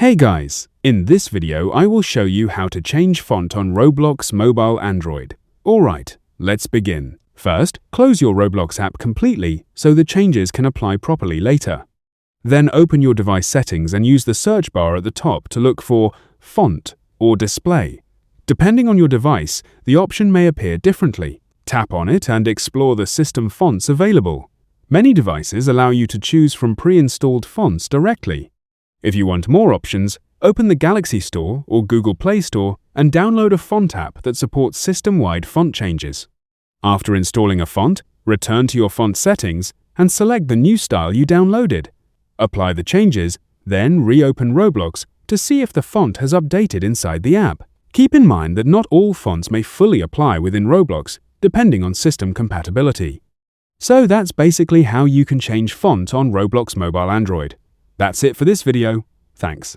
Hey guys, in this video I will show you how to change font on Roblox mobile Android. Alright, let's begin. First, close your Roblox app completely so the changes can apply properly later. Then open your device settings and use the search bar at the top to look for Font or Display. Depending on your device, the option may appear differently. Tap on it and explore the system fonts available. Many devices allow you to choose from pre-installed fonts directly. If you want more options, open the Galaxy Store or Google Play Store and download a font app that supports system-wide font changes. After installing a font, return to your font settings and select the new style you downloaded. Apply the changes, then reopen Roblox to see if the font has updated inside the app. Keep in mind that not all fonts may fully apply within Roblox, depending on system compatibility. So that's basically how you can change font on Roblox mobile Android. That's it for this video. Thanks.